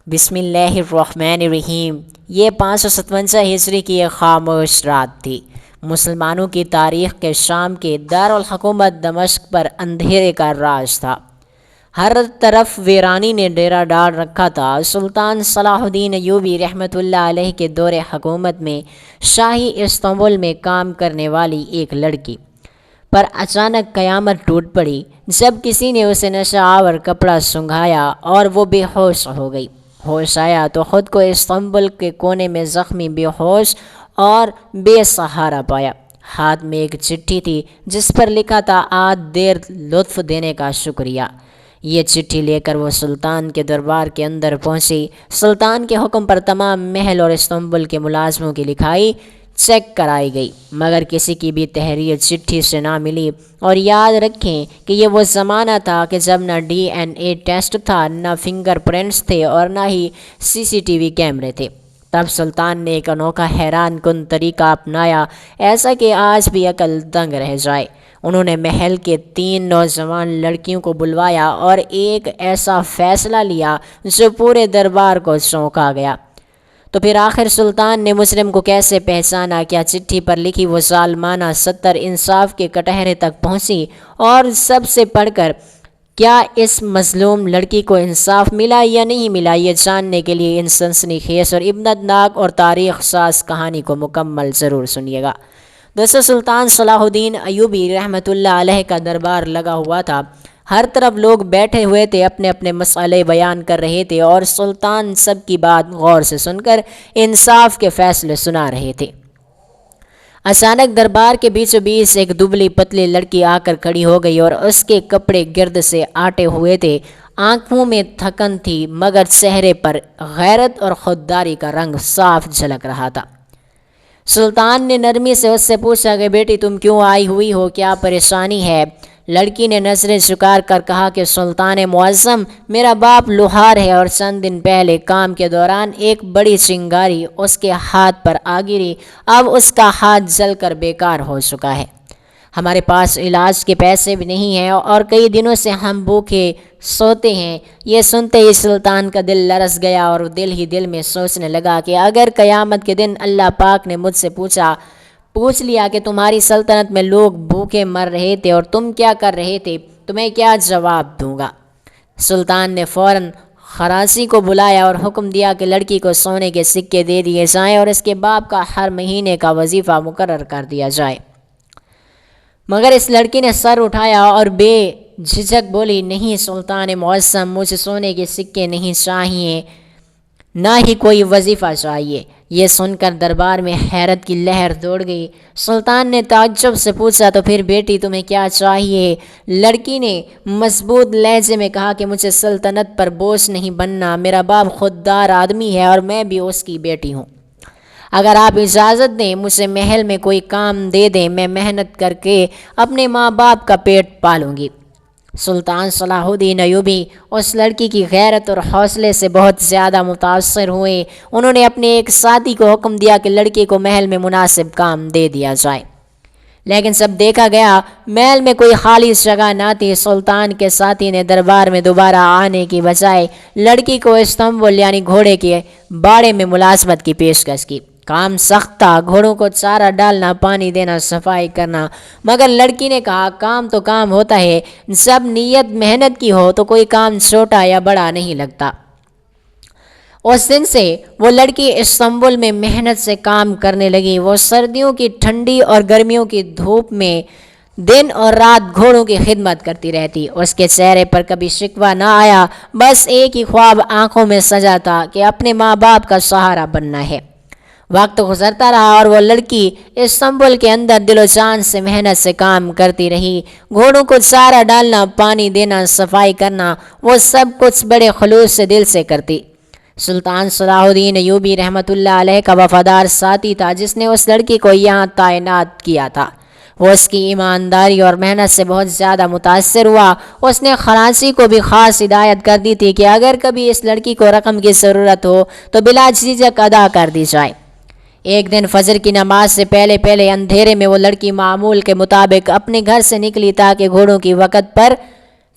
بسم اللہ الرحمن الرحیم۔ یہ 557 ہجری کی ایک خاموش رات تھی۔ مسلمانوں کی تاریخ کے شام کے دارالحکومت دمشق پر اندھیرے کا راج تھا۔ ہر طرف ویرانی نے ڈیرا ڈال رکھا تھا۔ سلطان صلاح الدین ایوبی رحمۃ اللہ علیہ کے دور حکومت میں شاہی استنبول میں کام کرنے والی ایک لڑکی پر اچانک قیامت ٹوٹ پڑی جب کسی نے اسے نشہ آور کپڑا سنگھایا اور وہ بے ہوش ہو گئی۔ ہوش آیا تو خود کو استنبول کے کونے میں زخمی، بے ہوش اور بے سہارا پایا۔ ہاتھ میں ایک چٹھی تھی جس پر لکھا تھا، آج دیر لطف دینے کا شکریہ۔ یہ چٹھی لے کر وہ سلطان کے دربار کے اندر پہنچی۔ سلطان کے حکم پر تمام محل اور استنبول کے ملازموں کی لکھائی چیک کرائی گئی، مگر کسی کی بھی تحریر چٹھی سے نہ ملی۔ اور یاد رکھیں کہ یہ وہ زمانہ تھا کہ جب نہ DNA ٹیسٹ تھا، نہ فنگر پرنٹس تھے اور نہ ہی CCTV کیمرے تھے۔ تب سلطان نے ایک انوکھا حیران کن طریقہ اپنایا، ایسا کہ آج بھی عقل دنگ رہ جائے۔ انہوں نے محل کے 3 نوجوان لڑکیوں کو بلوایا اور ایک ایسا فیصلہ لیا جو پورے دربار کو چونکا گیا۔ تو پھر آخر سلطان نے مجرم کو کیسے پہچانا؟ کیا چٹھی پر لکھی وہ ظالمانہ سطر انصاف کے کٹہرے تک پہنچی؟ اور سب سے پڑھ کر کیا اس مظلوم لڑکی کو انصاف ملا یا نہیں ملا؟ یہ جاننے کے لیے ان سنسنی خیز اور عبرت ناک اور تاریخ ساز کہانی کو مکمل ضرور سنیے گا۔ دوستو، سلطان صلاح الدین ایوبی رحمۃ اللہ علیہ کا دربار لگا ہوا تھا۔ ہر طرف لوگ بیٹھے ہوئے تھے، اپنے اپنے مسئلے بیان کر رہے تھے اور سلطان سب کی بات غور سے سن کر انصاف کے فیصلے سنا رہے تھے۔ اچانک دربار کے بیچوں بیچ ایک دبلی پتلی لڑکی آ کر کھڑی ہو گئی اور اس کے کپڑے گرد سے آٹے ہوئے تھے، آنکھوں میں تھکن تھی، مگر چہرے پر غیرت اور خودداری کا رنگ صاف جھلک رہا تھا۔ سلطان نے نرمی سے اس سے پوچھا کہ بیٹی، تم کیوں آئی ہوئی ہو؟ کیا پریشانی ہے؟ لڑکی نے نظریں جھکا کر کہا کہ سلطان معظم، میرا باپ لوہار ہے اور چند دن پہلے کام کے دوران ایک بڑی چنگاری اس کے ہاتھ پر آ گری۔ اب اس کا ہاتھ جل کر بیکار ہو چکا ہے۔ ہمارے پاس علاج کے پیسے بھی نہیں ہیں اور کئی دنوں سے ہم بھوکے سوتے ہیں۔ یہ سنتے ہی سلطان کا دل لرز گیا اور دل ہی دل میں سوچنے لگا کہ اگر قیامت کے دن اللہ پاک نے مجھ سے پوچھ لیا کہ تمہاری سلطنت میں لوگ بھوکے مر رہے تھے اور تم کیا کر رہے تھے، تو میں کیا جواب دوں گا؟ سلطان نے فوراً خراسی کو بلایا اور حکم دیا کہ لڑکی کو سونے کے سکے دے دیے جائیں اور اس کے باپ کا ہر مہینے کا وظیفہ مقرر کر دیا جائے۔ مگر اس لڑکی نے سر اٹھایا اور بے جھجک بولی، نہیں سلطان معظم، مجھے سونے کے سکے نہیں چاہیے، نہ ہی کوئی وظیفہ چاہیے۔ یہ سن کر دربار میں حیرت کی لہر دوڑ گئی۔ سلطان نے تعجب سے پوچھا، تو پھر بیٹی تمہیں کیا چاہیے؟ لڑکی نے مضبوط لہجے میں کہا کہ مجھے سلطنت پر بوجھ نہیں بننا، میرا باپ خوددار آدمی ہے اور میں بھی اس کی بیٹی ہوں۔ اگر آپ اجازت دیں، مجھے محل میں کوئی کام دے دیں، میں محنت کر کے اپنے ماں باپ کا پیٹ پالوں گی۔ سلطان صلاح الدین ایوبی اس لڑکی کی غیرت اور حوصلے سے بہت زیادہ متاثر ہوئے۔ انہوں نے اپنے ایک ساتھی کو حکم دیا کہ لڑکی کو محل میں مناسب کام دے دیا جائے۔ لیکن جب دیکھا گیا محل میں کوئی خالی جگہ نہ تھی، سلطان کے ساتھی نے دربار میں دوبارہ آنے کی بجائے لڑکی کو استنبول یعنی گھوڑے کے باڑے میں ملازمت کی پیشکش کی۔ کام سخت تھا، گھوڑوں کو چارہ ڈالنا، پانی دینا، صفائی کرنا، مگر لڑکی نے کہا کام تو کام ہوتا ہے، جب نیت محنت کی ہو تو کوئی کام چھوٹا یا بڑا نہیں لگتا۔ اس دن سے وہ لڑکی استنبول میں محنت سے کام کرنے لگی۔ وہ سردیوں کی ٹھنڈی اور گرمیوں کی دھوپ میں دن اور رات گھوڑوں کی خدمت کرتی رہتی۔ اس کے چہرے پر کبھی شکوہ نہ آیا، بس ایک ہی خواب آنکھوں میں سجا تھا کہ اپنے ماں باپ کا سہارا بننا ہے۔ وقت گزرتا رہا اور وہ لڑکی استنبول کے اندر دل و جان سے محنت سے کام کرتی رہی۔ گھوڑوں کو چارہ ڈالنا، پانی دینا، صفائی کرنا، وہ سب کچھ بڑے خلوص سے دل سے کرتی۔ سلطان صلاح الدین ایوبی رحمۃ اللہ علیہ کا وفادار ساتھی تھا جس نے اس لڑکی کو یہاں تعینات کیا تھا۔ وہ اس کی ایمانداری اور محنت سے بہت زیادہ متاثر ہوا۔ اس نے خراسی کو بھی خاص ہدایت کر دی تھی کہ اگر کبھی اس لڑکی کو رقم کی ضرورت ہو تو بلا جھجک ادا کر دی جائے۔ ایک دن فجر کی نماز سے پہلے اندھیرے میں وہ لڑکی معمول کے مطابق اپنے گھر سے نکلی تاکہ گھوڑوں کی وقت پر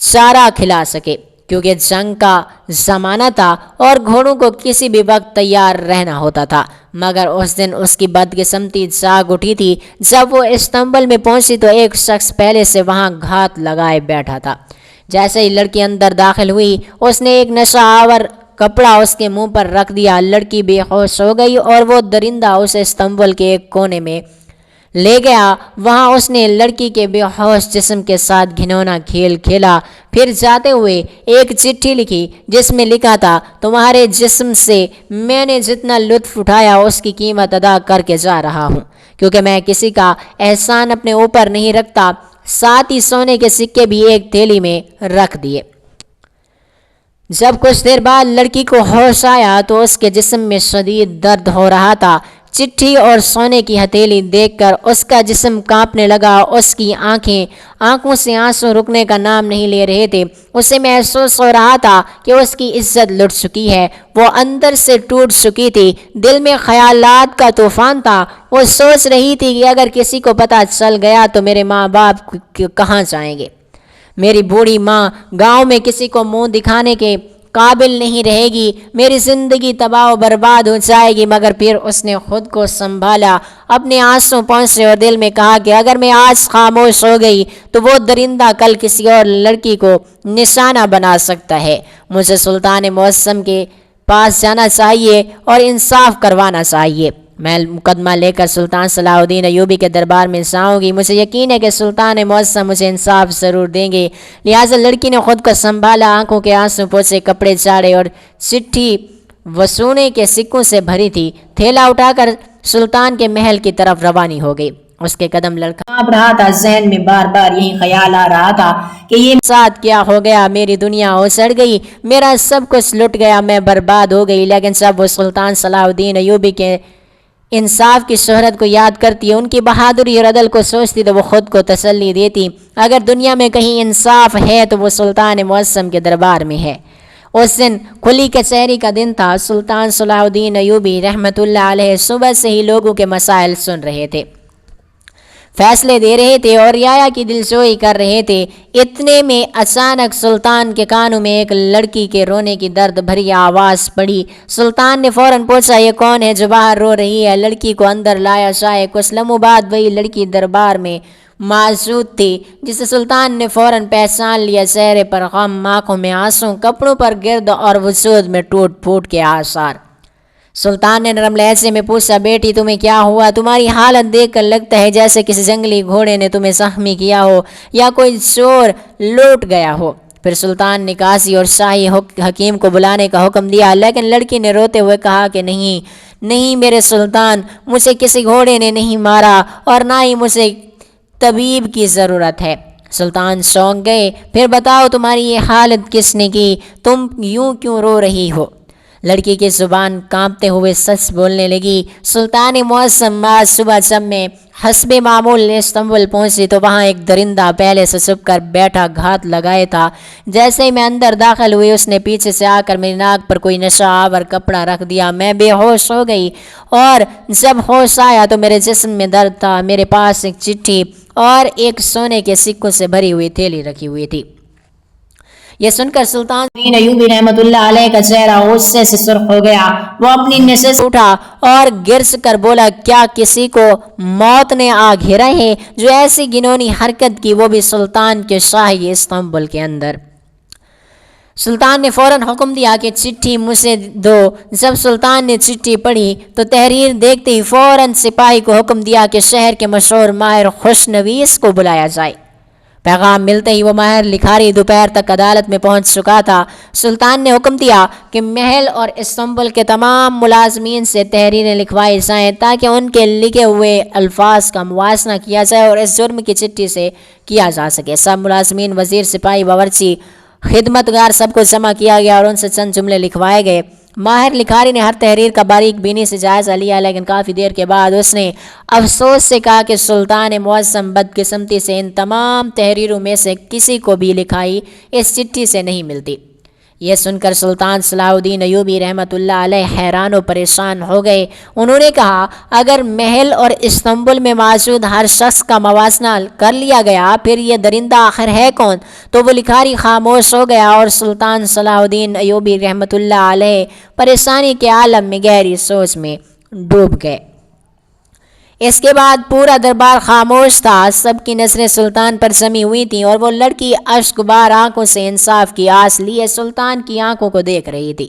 چارہ کھلا سکے۔ کیونکہ جنگ کا زمانہ تھا اور گھوڑوں کو کسی بھی وقت تیار رہنا ہوتا تھا۔ مگر اس دن اس کی بدقسمتی جاگ اٹھی تھی۔ جب وہ استنبول میں پہنچی تو ایک شخص پہلے سے وہاں گھات لگائے بیٹھا تھا۔ جیسے ہی لڑکی اندر داخل ہوئی، اس نے ایک نشہ آور کپڑا اس کے منہ پر رکھ دیا۔ لڑکی بے ہوش ہو گئی اور وہ درندہ اسے استنبول کے ایک کونے میں لے گیا۔ وہاں اس نے لڑکی کے بے ہوش جسم کے ساتھ گھنونا کھیل کھیلا۔ پھر جاتے ہوئے ایک چٹھی لکھی جس میں لکھا تھا، تمہارے جسم سے میں نے جتنا لطف اٹھایا اس کی قیمت ادا کر کے جا رہا ہوں، کیونکہ میں کسی کا احسان اپنے اوپر نہیں رکھتا۔ ساتھ ہی سونے کے سکے بھی ایک تھیلی میں رکھ دیے۔ جب کچھ دیر بعد لڑکی کو ہوش آیا تو اس کے جسم میں شدید درد ہو رہا تھا۔ چٹھی اور سونے کی ہتھیلی دیکھ کر اس کا جسم کانپنے لگا۔ اس کی آنکھوں سے آنسو رکنے کا نام نہیں لے رہے تھے۔ اسے محسوس ہو رہا تھا کہ اس کی عزت لٹ چکی ہے، وہ اندر سے ٹوٹ چکی تھی۔ دل میں خیالات کا طوفان تھا۔ وہ سوچ رہی تھی کہ اگر کسی کو پتہ چل گیا تو میرے ماں باپ کہاں جائیں گے؟ میری بوڑھی ماں گاؤں میں کسی کو منہ دکھانے کے قابل نہیں رہے گی، میری زندگی تباہ و برباد ہو جائے گی۔ مگر پھر اس نے خود کو سنبھالا، اپنے آنسو پہنچے اور دل میں کہا کہ اگر میں آج خاموش ہو گئی تو وہ درندہ کل کسی اور لڑکی کو نشانہ بنا سکتا ہے۔ مجھے سلطان معظم کے پاس جانا چاہیے اور انصاف کروانا چاہیے۔ میں مقدمہ لے کر سلطان صلاح الدین ایوبی کے دربار میں جاؤں گی۔ مجھے یقین ہے کہ سلطان معظم مجھے انصاف ضرور دیں گے۔ لہٰذا لڑکی نے خود کو سنبھالا، آنکھوں کے آنسو پوچھے، کپڑے جھاڑے اور چٹھی وہ سونے کے سکوں سے بھری تھی تھیلا اٹھا کر سلطان کے محل کی طرف روانی ہو گئی۔ اس کے قدم لڑکھاپ رہا تھا، ذہن میں بار بار یہی خیال آ رہا تھا کہ یہ ساتھ کیا ہو گیا، میری دنیا اسڑ گئی، میرا سب کچھ لٹ گیا، میں برباد ہو گئی۔ لیکن جب وہ سلطان صلاح الدین ایوبی کے انصاف کی شہرت کو یاد کرتی، ان کی بہادری اور عدل کو سوچتی تو وہ خود کو تسلی دیتی، اگر دنیا میں کہیں انصاف ہے تو وہ سلطان معظم کے دربار میں ہے۔ اس دن کھلی کچہری کا دن تھا۔ سلطان صلاح الدین ایوبی رحمۃ اللہ علیہ صبح سے ہی لوگوں کے مسائل سن رہے تھے، فیصلے دے رہے تھے اور رعایا کی دلجوئی کر رہے تھے۔ اتنے میں اچانک سلطان کے کانوں میں ایک لڑکی کے رونے کی درد بھری آواز پڑی۔ سلطان نے فوراً پوچھا، یہ کون ہے جو باہر رو رہی ہے؟ لڑکی کو اندر لایا جائے۔ کچھ لمحوں بعد وہی لڑکی دربار میں موجود تھی جسے سلطان نے فوراً پہچان لیا۔ چہرے پر غم، آنکھوں میں آنسو، کپڑوں پر گرد اور وجود میں ٹوٹ پھوٹ کے آثار۔ سلطان نے نرم لہجے میں پوچھا، بیٹی تمہیں کیا ہوا؟ تمہاری حالت دیکھ کر لگتا ہے جیسے کسی جنگلی گھوڑے نے تمہیں زخمی کیا ہو یا کوئی چور لوٹ گیا ہو۔ پھر سلطان نے قاضی اور شاہی حکیم کو بلانے کا حکم دیا، لیکن لڑکی نے روتے ہوئے کہا کہ نہیں میرے سلطان، مجھے کسی گھوڑے نے نہیں مارا اور نہ ہی مجھے طبیب کی ضرورت ہے۔ سلطان چونک گئے۔ پھر بتاؤ تمہاری یہ حالت کس نے کی؟ تم یوں کیوں رو رہی ہو؟ لڑکی کی زبان کانپتے ہوئے سچ بولنے لگی، سلطان معظم، آج صبح جب میں حسب معمول استنبول پہنچی تو وہاں ایک درندہ پہلے سے چھپ کر بیٹھا گھات لگائے تھا۔ جیسے ہی میں اندر داخل ہوئی اس نے پیچھے سے آ کر میری ناک پر کوئی نشہ آور کپڑا رکھ دیا۔ میں بے ہوش ہو گئی اور جب ہوش آیا تو میرے جسم میں درد تھا۔ میرے پاس ایک چٹھی اور ایک سونے کے سکوں سے بھری ہوئی تھیلی رکھی ہوئی تھی۔ یہ سن کر سلطان ایوبی رحمۃ اللہ علیہ کا چہرہ غصے سے سرخ ہو گیا۔ وہ اپنی نشست سے اٹھا اور گرج کر بولا، کیا کسی کو موت نے آ گھیرا ہے جو ایسی گھنونی حرکت کی، وہ بھی سلطان کے شاہی استنبول کے اندر؟ سلطان نے فوراً حکم دیا کہ چٹھی مجھے دو۔ جب سلطان نے چٹھی پڑھی تو تحریر دیکھتے ہی فوراً سپاہی کو حکم دیا کہ شہر کے مشہور ماہر خوشنویس کو بلایا جائے۔ پیغام ملتے ہی وہ ماہر لکھاری دوپہر تک عدالت میں پہنچ چکا تھا۔ سلطان نے حکم دیا کہ محل اور استنبول کے تمام ملازمین سے تحریریں لکھوائی جائیں تاکہ ان کے لکھے ہوئے الفاظ کا موازنہ کیا جائے اور اس جرم کی چٹھی سے کیا جا سکے۔ سب ملازمین، وزیر، سپاہی، باورچی، خدمتگار، سب کو جمع کیا گیا اور ان سے چند جملے لکھوائے گئے۔ ماہر لکھاری نے ہر تحریر کا باریک بینی سے جائزہ لیا، لیکن کافی دیر کے بعد اس نے افسوس سے کہا کہ سلطان معظم بدقسمتی سے ان تمام تحریروں میں سے کسی کو بھی لکھائی اس چٹھی سے نہیں ملتی۔ یہ سن کر سلطان صلاح الدین ایوبی رحمۃ اللہ علیہ حیران و پریشان ہو گئے۔ انہوں نے کہا اگر محل اور استنبول میں موجود ہر شخص کا موازنہ کر لیا گیا پھر یہ درندہ آخر ہے کون؟ تو وہ لکھاری خاموش ہو گیا اور سلطان صلاح الدین ایوبی رحمۃ اللہ علیہ پریشانی کے عالم میں گہری سوچ میں ڈوب گئے۔ اس کے بعد پورا دربار خاموش تھا، سب کی نظریں سلطان پر جمی ہوئی تھیں اور وہ لڑکی اشک بار آنکھوں سے انصاف کی آس لیے سلطان کی آنکھوں کو دیکھ رہی تھی۔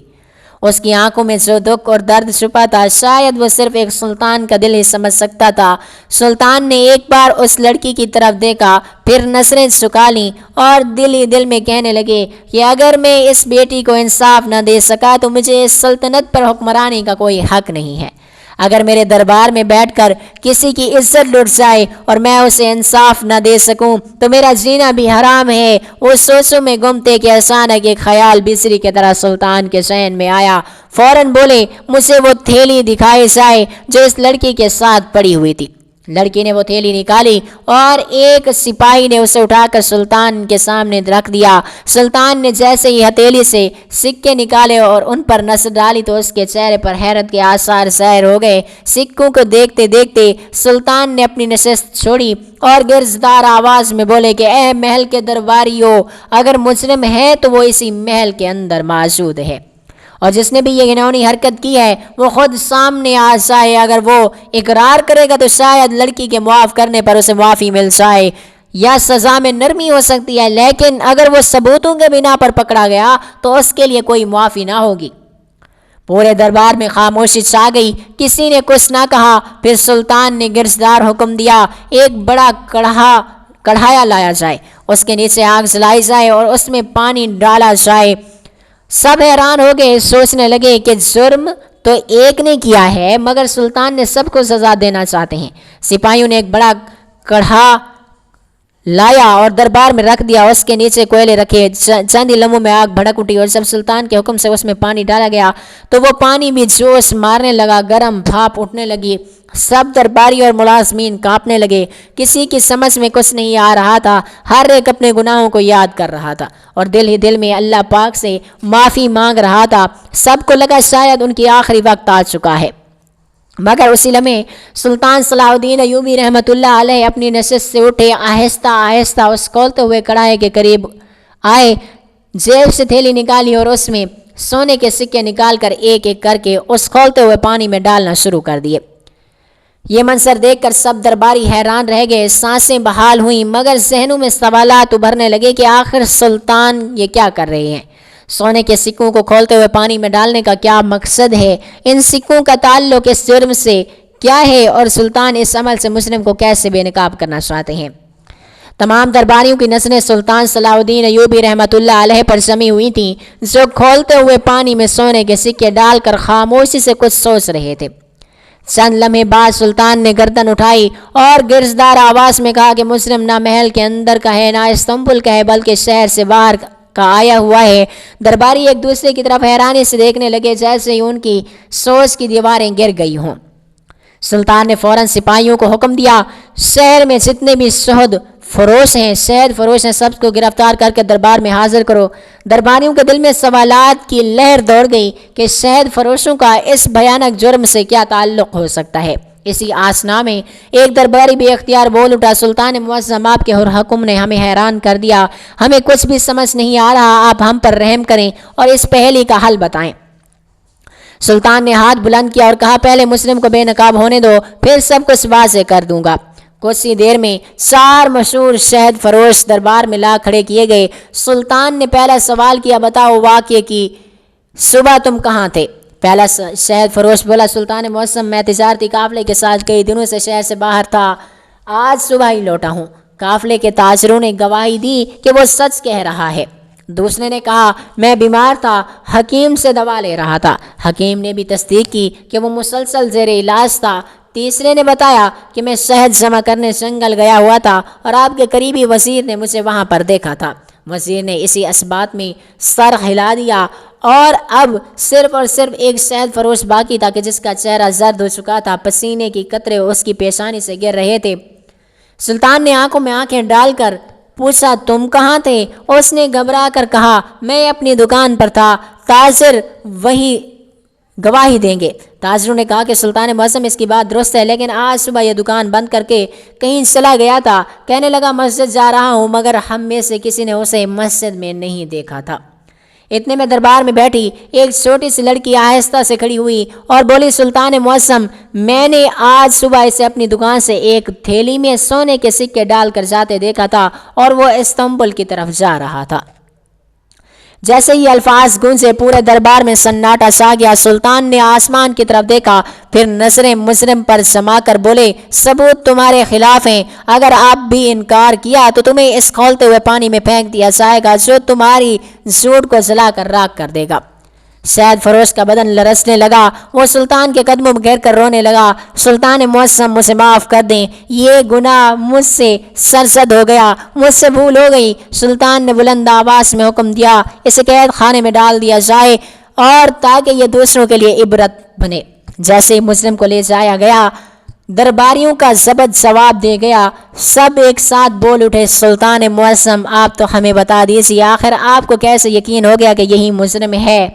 اس کی آنکھوں میں جو دکھ اور درد چھپا تھا شاید وہ صرف ایک سلطان کا دل ہی سمجھ سکتا تھا۔ سلطان نے ایک بار اس لڑکی کی طرف دیکھا، پھر نظریں جھکا لیں اور دل ہی دل میں کہنے لگے کہ اگر میں اس بیٹی کو انصاف نہ دے سکا تو مجھے اس سلطنت پر حکمرانی کا کوئی حق نہیں ہے۔ اگر میرے دربار میں بیٹھ کر کسی کی عزت لٹ جائے اور میں اسے انصاف نہ دے سکوں تو میرا جینا بھی حرام ہے۔ وہ سوچوں میں گم تھے کہ اچانک ایک خیال بجلی کی طرح سلطان کے ذہن میں آیا۔ فوراً بولے مجھے وہ تھیلی دکھائی جائے جو اس لڑکی کے ساتھ پڑی ہوئی تھی۔ لڑکی نے وہ تھیلی نکالی اور ایک سپاہی نے اسے اٹھا کر سلطان کے سامنے رکھ دیا۔ سلطان نے جیسے ہی ہتھیلی سے سکے نکالے اور ان پر نظر ڈالی تو اس کے چہرے پر حیرت کے آثار ظاہر ہو گئے۔ سکوں کو دیکھتے دیکھتے سلطان نے اپنی نشست چھوڑی اور گرجدار آواز میں بولے کہ اے محل کے درباریوں، اگر مجرم ہے تو وہ اسی محل کے اندر موجود ہے، اور جس نے بھی یہ گھناؤنی حرکت کی ہے وہ خود سامنے آ جائے۔ اگر وہ اقرار کرے گا تو شاید لڑکی کے معاف کرنے پر اسے معافی مل جائے یا سزا میں نرمی ہو سکتی ہے، لیکن اگر وہ ثبوتوں کے بنا پر پکڑا گیا تو اس کے لیے کوئی معافی نہ ہوگی۔ پورے دربار میں خاموشی چھا گئی، کسی نے کچھ نہ کہا۔ پھر سلطان نے گرجدار حکم دیا ایک بڑا کڑھایا لایا جائے، اس کے نیچے آگ جلائی جائے اور اس میں پانی ڈالا جائے۔ سب حیران ہو گئے، سوچنے لگے کہ جرم تو ایک نے کیا ہے مگر سلطان نے سب کو سزا دینا چاہتے ہیں۔ سپاہیوں نے ایک بڑا کڑھا لایا اور دربار میں رکھ دیا، اس کے نیچے کوئلے رکھے۔ چند ہی لمحوں میں آگ بھڑک اٹھی اور جب سلطان کے حکم سے اس میں پانی ڈالا گیا تو وہ پانی بھی جوش مارنے لگا، گرم بھاپ اٹھنے لگی۔ سب درباری اور ملازمین کانپنے لگے، کسی کی سمجھ میں کچھ نہیں آ رہا تھا، ہر ایک اپنے گناہوں کو یاد کر رہا تھا اور دل ہی دل میں اللہ پاک سے معافی مانگ رہا تھا۔ سب کو لگا شاید ان کی آخری وقت آ چکا ہے، مگر اسی لمحے سلطان صلاح الدین ایوبی رحمۃ اللہ علیہ اپنی نشست سے اٹھے، آہستہ آہستہ اس کھولتے ہوئے کڑھائی کے قریب آئے، جیب سے تھیلی نکالی اور اس میں سونے کے سکے نکال کر ایک ایک کر کے اس کھولتے ہوئے پانی میں ڈالنا شروع کر دیے۔ یہ منظر دیکھ کر سب درباری حیران رہ گئے، سانسیں بحال ہوئیں، مگر ذہنوں میں سوالات ابھرنے لگے کہ آخر سلطان یہ کیا کر رہے ہیں؟ سونے کے سکوں کو کھولتے ہوئے پانی میں ڈالنے کا کیا مقصد ہے؟ ان سکوں کا تعلق اس جرم سے کیا ہے اور سلطان اس عمل سے مسلم کو کیسے بے نقاب کرنا چاہتے ہیں؟ تمام درباریوں کی نظریں سلطان صلاح الدین ایوبی رحمۃ اللہ علیہ پر جمی ہوئی تھیں، جو کھولتے ہوئے پانی میں سونے کے سکے ڈال کر خاموشی سے کچھ سوچ رہے تھے۔ چند لمحے بعد سلطان نے گردن اٹھائی اور گرجدار آواز میں کہا کہ مسلم نہ محل کے اندر کا ہے نہ استنبول کا ہے بلکہ شہر سے باہر کا آیا ہوا ہے۔ درباری ایک دوسرے کی طرف حیرانی سے دیکھنے لگے جیسے ہی ان کی سوچ کی دیواریں گر گئی ہوں۔ سلطان نے فوراً سپاہیوں کو حکم دیا شہر میں جتنے بھی شہد فروش ہیں سب کو گرفتار کر کے دربار میں حاضر کرو۔ درباریوں کے دل میں سوالات کی لہر دوڑ گئی کہ شہد فروشوں کا اس بھیانک جرم سے کیا تعلق ہو سکتا ہے۔ اسی آسنا میں ایک درباری بے اختیار بول اٹھا، سلطان معظم آپ کے حکم نے ہمیں حیران کر دیا، ہمیں کچھ بھی سمجھ نہیں آ رہا، آپ ہم پر رحم کریں اور اس پہلی کا حل بتائیں۔ سلطان نے ہاتھ بلند کیا اور کہا پہلے مسلم کو بے نقاب ہونے دو، پھر سب کچھ واضح کر دوں گا۔ کچھ ہی دیر میں 4 مشہور شہد فروش دربار میں لا کھڑے کیے گئے۔ سلطان نے پہلا سوال کیا، بتاؤ واقعے کی صبح تم کہاں تھے؟ پہلا شہد فروش بولا، سلطان معظم میں تجارتی قافلے کے ساتھ کئی دنوں سے شہر سے باہر تھا، آج صبح ہی لوٹا ہوں۔ قافلے کے تاجروں نے گواہی دی کہ وہ سچ کہہ رہا ہے۔ دوسرے نے کہا میں بیمار تھا، حکیم سے دوا لے رہا تھا، حکیم نے بھی تصدیق کی کہ وہ مسلسل زیر علاج تھا۔ تیسرے نے بتایا کہ میں شہد جمع کرنے جنگل گیا ہوا تھا اور آپ کے قریبی وزیر نے مجھے وہاں پر دیکھا تھا۔ وزیر نے اسی اسبات میں سر ہلا دیا اور اب صرف اور صرف ایک شہد فروش باقی تھا کہ جس کا چہرہ زرد ہو چکا تھا، پسینے کی قطرے اس کی پیشانی سے گر رہے تھے۔ سلطان نے آنکھوں میں آنکھیں ڈال کر پوچھا تم کہاں تھے؟ اس نے گھبرا کر کہا میں اپنی دکان پر تھا، تاجر وہی گواہی دیں گے۔ تاجروں نے کہا کہ سلطان معظم اس کی بات درست ہے، لیکن آج صبح یہ دکان بند کر کے کہیں چلا گیا تھا، کہنے لگا مسجد جا رہا ہوں، مگر ہم میں سے کسی نے اسے مسجد میں نہیں دیکھا تھا۔ اتنے میں دربار میں بیٹھی ایک چھوٹی سی لڑکی آہستہ سے کھڑی ہوئی اور بولی سلطان معظم، میں نے آج صبح اسے اپنی دکان سے ایک تھیلی میں سونے کے سکے ڈال کر جاتے دیکھا تھا اور وہ استنبول کی طرف جا رہا تھا۔ جیسے ہی الفاظ گونجے پورے دربار میں سناٹا چھا گیا۔ سلطان نے آسمان کی طرف دیکھا، پھر نظریں مجرم پر جما کر بولے ثبوت تمہارے خلاف ہیں، اگر آپ بھی انکار کیا تو تمہیں اس کھولتے ہوئے پانی میں پھینک دیا جائے گا جو تمہاری جھوٹ کو جلا کر راکھ کر دے گا۔ شہد فروش کا بدن لرزنے لگا، وہ سلطان کے قدموں میں گر کر رونے لگا، سلطان معظم مجھے معاف کر دیں، یہ گناہ مجھ سے سرزد ہو گیا، مجھ سے بھول ہو گئی۔ سلطان نے بلند آواز میں حکم دیا اسے قید خانے میں ڈال دیا جائے اور تاکہ یہ دوسروں کے لیے عبرت بنے۔ جیسے ہی مجرم کو لے جایا گیا، درباریوں کا ضبط جواب دے گیا، سب ایک ساتھ بول اٹھے سلطان معظم آپ تو ہمیں بتا دیجیے آخر آپ کو کیسے یقین ہو گیا کہ یہی مجرم ہے؟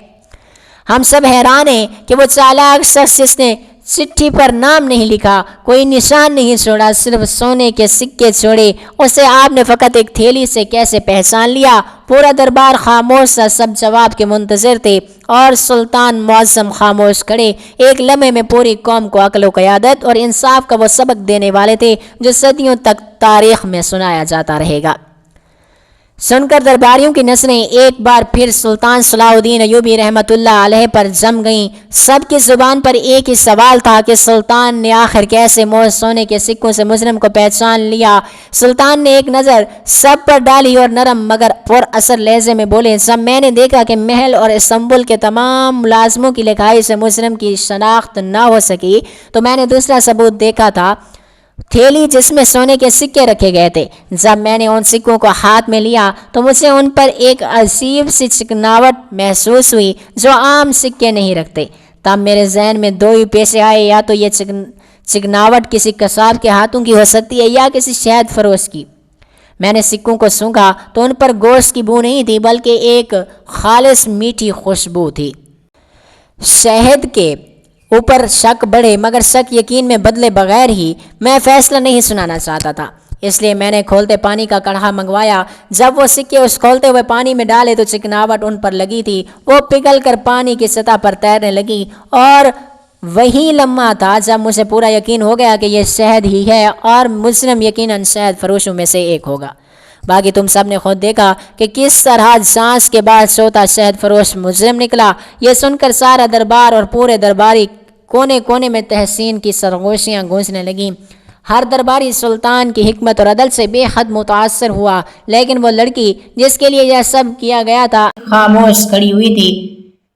ہم سب حیران ہیں کہ وہ چالاک شخص جس نے چٹھی پر نام نہیں لکھا، کوئی نشان نہیں چھوڑا، صرف سونے کے سکے چھوڑے، اسے آپ نے فقط ایک تھیلی سے کیسے پہچان لیا؟ پورا دربار خاموش تھا، سب جواب کے منتظر تھے اور سلطان معظم خاموش کھڑے۔ ایک لمحے میں پوری قوم کو عقل و قیادت اور انصاف کا وہ سبق دینے والے تھے جو صدیوں تک تاریخ میں سنایا جاتا رہے گا۔ سن کر درباریوں کی نظریں ایک بار پھر سلطان صلاح الدین ایوبی رحمۃ اللہ علیہ پر جم گئیں۔ سب کی زبان پر ایک ہی سوال تھا کہ سلطان نے آخر کیسے موز سونے کے سکوں سے مجرم کو پہچان لیا؟ سلطان نے ایک نظر سب پر ڈالی اور نرم مگر پر اثر لہجے میں بولے جب میں نے دیکھا کہ محل اور استنبول کے تمام ملازموں کی لکھائی سے مجرم کی شناخت نہ ہو سکی تو میں نے دوسرا ثبوت دیکھا تھا، تھیلی جس میں سونے کے سکے رکھے گئے تھے۔ جب میں نے ان سکوں کو ہاتھ میں لیا تو مجھے ان پر ایک عجیب سی چکناوٹ محسوس ہوئی جو عام سکے نہیں رکھتے۔ تب میرے ذہن میں دو ہی پیش آئے، یا تو یہ چکناوٹ کسی قصاب کے ہاتھوں کی ہو سکتی ہے یا کسی شہد فروش کی۔ میں نے سکوں کو سونگھا تو ان پر گوشت کی بو نہیں تھی بلکہ ایک خالص میٹھی خوشبو تھی۔ شہد کے اوپر شک بڑھے مگر شک یقین میں بدلے بغیر ہی میں فیصلہ نہیں سنانا چاہتا تھا، اس لیے میں نے کھولتے پانی کا کڑھا منگوایا۔ جب وہ سکے اس کھولتے ہوئے پانی میں ڈالے تو چکناوٹ ان پر لگی تھی، وہ پگھل کر پانی کی سطح پر تیرنے لگی، اور وہی لمحہ تھا جب مجھے پورا یقین ہو گیا کہ یہ شہد ہی ہے اور مجرم یقیناً شہد فروشوں میں سے ایک ہوگا۔ باقی تم سب نے خود دیکھا کہ کس طرح جانچ کے بعد سوتا شہد فروش مجرم نکلا۔ یہ سن کر سارا دربار اور پورے درباری کونے کونے میں تحسین کی سرگوشیاں گونجنے لگیں۔ ہر درباری سلطان کی حکمت اور عدل سے بے حد متاثر ہوا، لیکن وہ لڑکی جس کے لیے یہ سب کیا گیا تھا خاموش کھڑی ہوئی تھی۔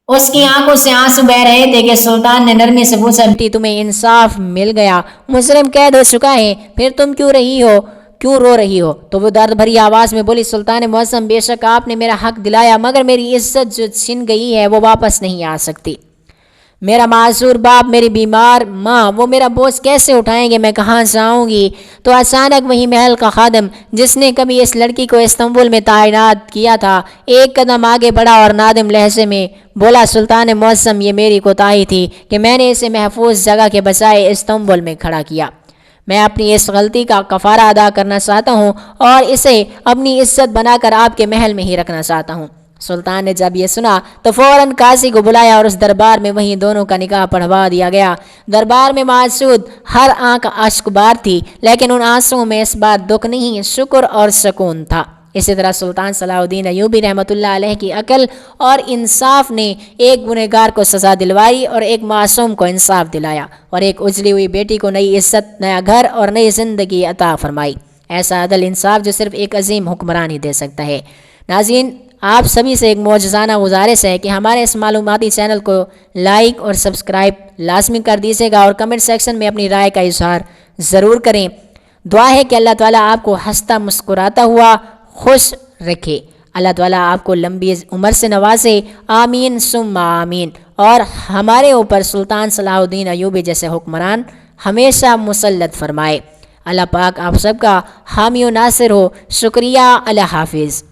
اس کی آنکھوں سے آنسو بہ رہے تھے کہ سلطان نے نرمی سے پوچھا تمہیں انصاف مل گیا؟ مجرم قید ہو چکا ہے، پھر تم کیوں رو رہی ہو؟ تو وہ درد بھری آواز میں بولی سلطان معظم بے شک آپ نے میرا حق دلایا مگر میری عزت جو چھن گئی ہے وہ واپس نہیں آ سکتی۔ میرا معذور باپ، میری بیمار ماں، وہ میرا بوجھ کیسے اٹھائیں گے؟ میں کہاں جاؤں گی؟ تو اچانک وہی محل کا خادم جس نے کبھی اس لڑکی کو استنبول میں تعینات کیا تھا ایک قدم آگے بڑھا اور نادم لہجے میں بولا سلطان معظم یہ میری کوتاہی تھی کہ میں نے اسے محفوظ جگہ کے بجائے استنبول میں کھڑا کیا۔ میں اپنی اس غلطی کا کفارہ ادا کرنا چاہتا ہوں اور اسے اپنی عزت بنا کر آپ کے محل میں ہی رکھنا چاہتا ہوں۔ سلطان نے جب یہ سنا تو فوراً قاضی کو بلایا اور اس دربار میں وہیں دونوں کا نکاح پڑھوا دیا گیا۔ دربار میں موجود ہر آنکھ اشک بار تھی، لیکن ان آنسوؤں میں اس بار دکھ نہیں، شکر اور سکون تھا۔ اسی طرح سلطان صلاح الدین ایوبی رحمۃ اللہ علیہ کی عقل اور انصاف نے ایک گنہگار کو سزا دلوائی اور ایک معصوم کو انصاف دلایا، اور ایک اجلی ہوئی بیٹی کو نئی عزت، نیا گھر اور نئی زندگی عطا فرمائی۔ ایسا عدل انصاف جو صرف ایک عظیم حکمران ہی دے سکتا ہے۔ ناظرین، آپ سبھی سے ایک معجزانہ گزارش ہے کہ ہمارے اس معلوماتی چینل کو لائک اور سبسکرائب لازمی کر دیجیے گا اور کمنٹ سیکشن میں اپنی رائے کا اظہار ضرور کریں۔ دعا ہے کہ اللہ تعالیٰ آپ کو ہنستا مسکراتا ہوا خوش رکھے، اللہ تعالیٰ آپ کو لمبی عمر سے نوازے، آمین ثم آمین، اور ہمارے اوپر سلطان صلاح الدین ایوبی جیسے حکمران ہمیشہ مسلط فرمائے۔ اللہ پاک آپ سب کا حامی و ناصر ہو۔ شکریہ، اللہ حافظ۔